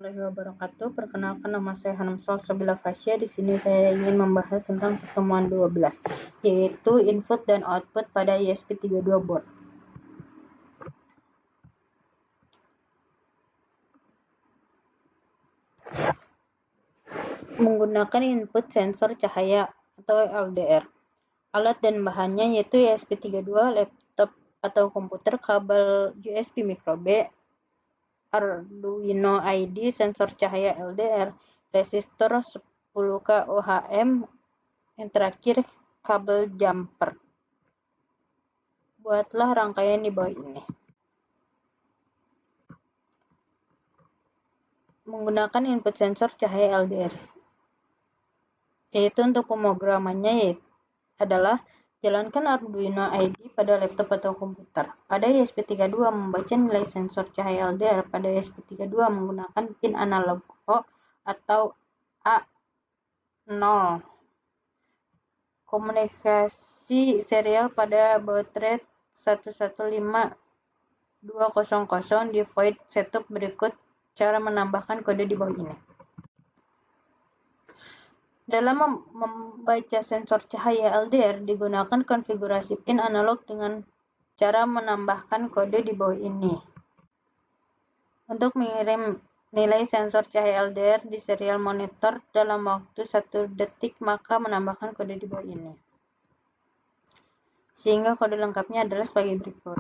Wabarakatuh. Perkenalkan, nama saya Hamsal Sabila Fasya. Di sini saya ingin membahas tentang pertemuan 12, yaitu input dan output pada ESP32 board. Menggunakan input sensor cahaya atau LDR. Alat dan bahannya yaitu ESP32, laptop atau komputer, kabel USB micro B, Arduino ID, sensor cahaya LDR, resistor 10K ohm, yang terakhir kabel jumper. Buatlah rangkaian di bawah ini. Menggunakan input sensor cahaya LDR, yaitu untuk pemrogramannya adalah jalankan Arduino ID pada laptop atau komputer. Pada ESP32 membaca nilai sensor cahaya LDR pada ESP32 menggunakan pin analog O atau A0. Komunikasi serial pada baud rate 115200 di void setup berikut cara menambahkan kode di bawah ini. Dalam membaca sensor cahaya LDR digunakan konfigurasi pin analog dengan cara menambahkan kode di bawah ini. Untuk mengirim nilai sensor cahaya LDR di serial monitor dalam waktu 1 detik, maka menambahkan kode di bawah ini. Sehingga kode lengkapnya adalah sebagai berikut.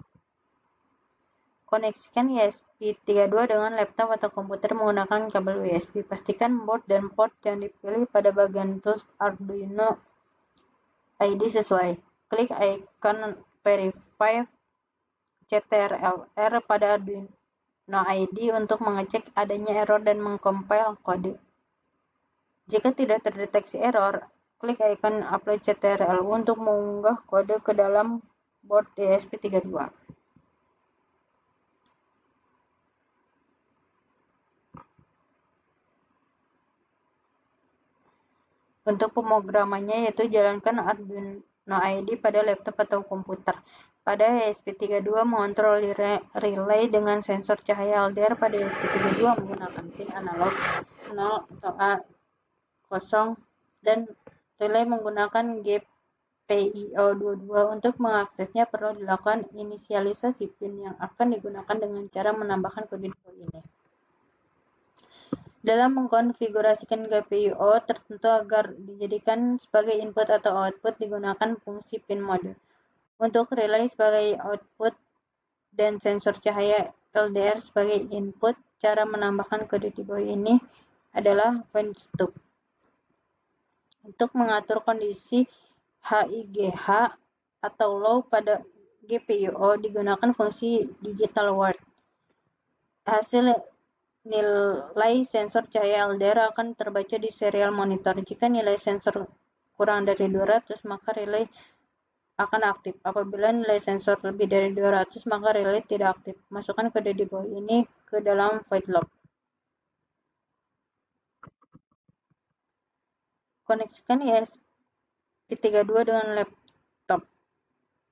Koneksikan ESP32 dengan laptop atau komputer menggunakan kabel USB. Pastikan board dan port yang dipilih pada bagian tools Arduino ID sesuai. Klik icon Verify CTRL-R pada Arduino ID untuk mengecek adanya error dan mengcompile kode. Jika tidak terdeteksi error, klik icon Apply CTRL untuk mengunggah kode ke dalam board ESP32. Untuk pemrogramannya yaitu jalankan Arduino ID pada laptop atau komputer. Pada ESP32 mengontrol relay dengan sensor cahaya LDR pada ESP32 menggunakan pin analog 0 atau A0 dan relay menggunakan GPIO22. Untuk mengaksesnya perlu dilakukan inisialisasi pin yang akan digunakan dengan cara menambahkan kode di bawah ini. Dalam mengkonfigurasikan GPIO tertentu agar dijadikan sebagai input atau output digunakan fungsi pin mode. Untuk relay sebagai output dan sensor cahaya LDR sebagai input, cara menambahkan kode di bawah ini adalah find stop. Untuk mengatur kondisi HIGH atau low pada GPIO digunakan fungsi digital word. Hasil nilai sensor cahaya LDR akan terbaca di serial monitor. Jika nilai sensor kurang dari 200, maka relay akan aktif. Apabila nilai sensor lebih dari 200, maka relay tidak aktif. Masukkan kode di bawah ini ke dalam void log. Koneksikan ESP32 dengan laptop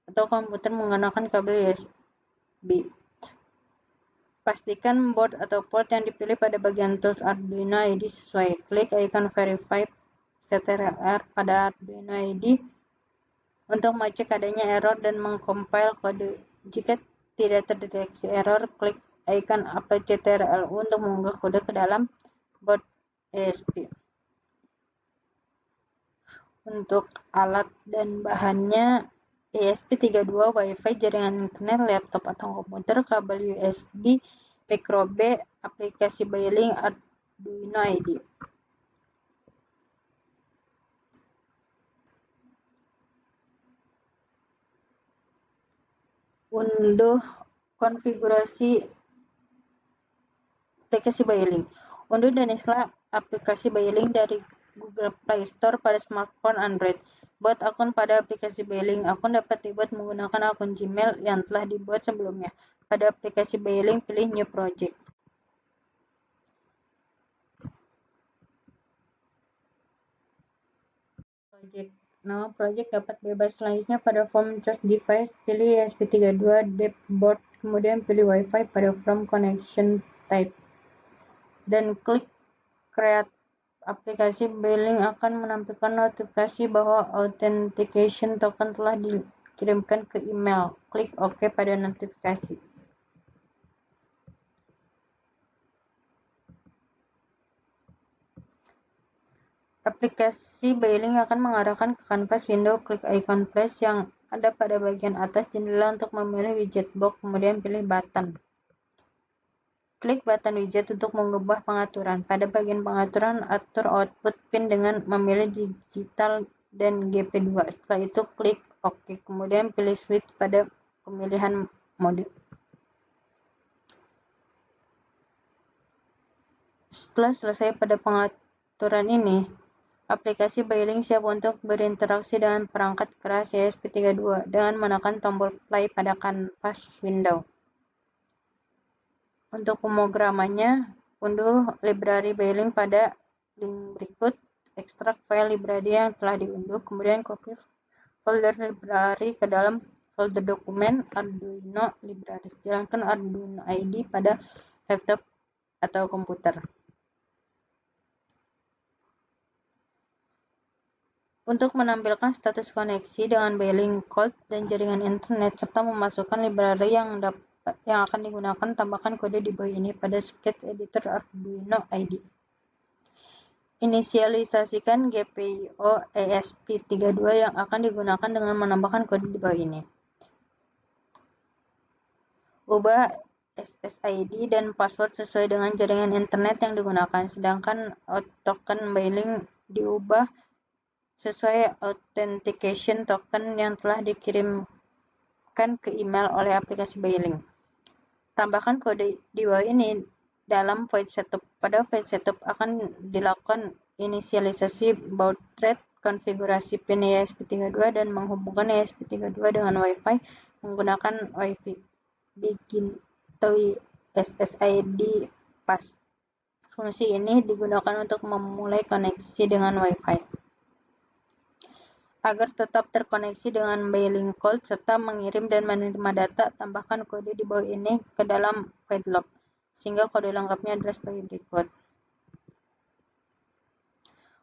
atau komputer menggunakan kabel USB. Pastikan board atau port yang dipilih pada bagian tools Arduino ID sesuai. Klik icon Verify CTRL-R pada Arduino ID untuk mengecek adanya error dan mengcompile kode. Jika tidak terdeteksi error, klik icon Apply CTRL untuk mengunggah kode ke dalam board ESP. Untuk alat dan bahannya ESP32, Wi-Fi, jaringan internet, laptop atau komputer, kabel USB, micro B, aplikasi Beilink, Arduino ID. Unduh konfigurasi aplikasi Beilink. Unduh dan install aplikasi Beilink dari Google Play Store pada smartphone Android. Buat akun pada aplikasi Beilink. Akun dapat dibuat menggunakan akun Gmail yang telah dibuat sebelumnya. Pada aplikasi Beilink, pilih New Project. Nama project dapat bebas. Selanjutnya pada form choose device, pilih ESP32 depth board, kemudian pilih Wi-Fi pada form connection type. dan klik Create aplikasi Beeling akan menampilkan notifikasi bahwa authentication token telah dikirimkan ke email. Klik OK pada notifikasi. Aplikasi Beeling akan mengarahkan ke kanvas window. Klik icon plus yang ada pada bagian atas jendela untuk memilih widget box, kemudian pilih button. Klik button widget untuk mengubah pengaturan. Pada bagian pengaturan, atur output pin dengan memilih digital dan GP2. Setelah itu, klik OK, kemudian pilih switch pada pemilihan mode. Setelah selesai pada pengaturan ini, aplikasi Beeling siap untuk berinteraksi dengan perangkat keras ESP32 dengan menekan tombol play pada kanvas window. Untuk pemrogramannya, unduh library Beeling pada link berikut, ekstrak file library yang telah diunduh, kemudian copy folder library ke dalam folder dokumen Arduino libraries. Jalankan Arduino IDE pada laptop atau komputer. Untuk menampilkan status koneksi dengan Beeling Code dan jaringan internet serta memasukkan library yang akan digunakan, tambahkan kode di bawah ini pada sketch editor Arduino IDE. Inisialisasikan GPIO ESP32 yang akan digunakan dengan menambahkan kode di bawah ini. Ubah SSID dan password sesuai dengan jaringan internet yang digunakan, sedangkan token Beeling diubah sesuai authentication token yang telah dikirimkan ke email oleh aplikasi Beeling. Tambahkan kode di bawah ini dalam void setup. Pada void setup akan dilakukan inisialisasi baud rate, konfigurasi pin ESP32 dan menghubungkan ESP32 dengan Wi-Fi menggunakan Wi-Fi begin to SSID pass. Fungsi ini digunakan untuk memulai koneksi dengan Wi-Fi. Agar tetap terkoneksi dengan Beeling Code serta mengirim dan menerima data, tambahkan kode di bawah ini ke dalam void log, sehingga kode lengkapnya adalah sebagai berikut.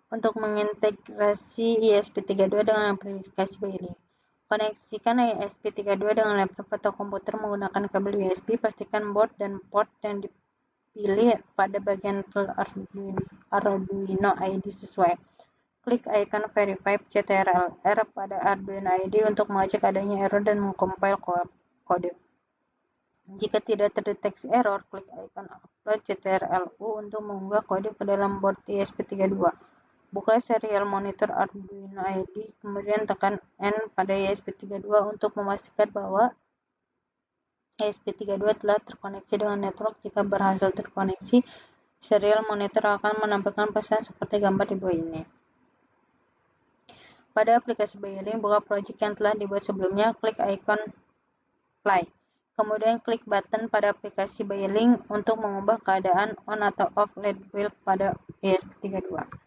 Untuk mengintegrasi ESP32 dengan aplikasi Beeling, koneksikan ESP32 dengan laptop atau komputer menggunakan kabel USB. Pastikan board dan port yang dipilih pada bagian tool Arduino IDE sesuai. Klik icon Verify CTRL-R pada Arduino IDE untuk mengecek adanya error dan mengcompile kode. Jika tidak terdeteksi error, klik icon Upload CTRL-U untuk mengunggah kode ke dalam board ESP32. Buka serial monitor Arduino IDE, kemudian tekan N pada ESP32 untuk memastikan bahwa ESP32 telah terkoneksi dengan network. Jika berhasil terkoneksi, serial monitor akan menampilkan pesan seperti gambar di bawah ini. Pada aplikasi Beeling, buka project yang telah dibuat sebelumnya, klik icon play. Kemudian klik button pada aplikasi Beeling untuk mengubah keadaan on atau off LED bulb pada ESP32.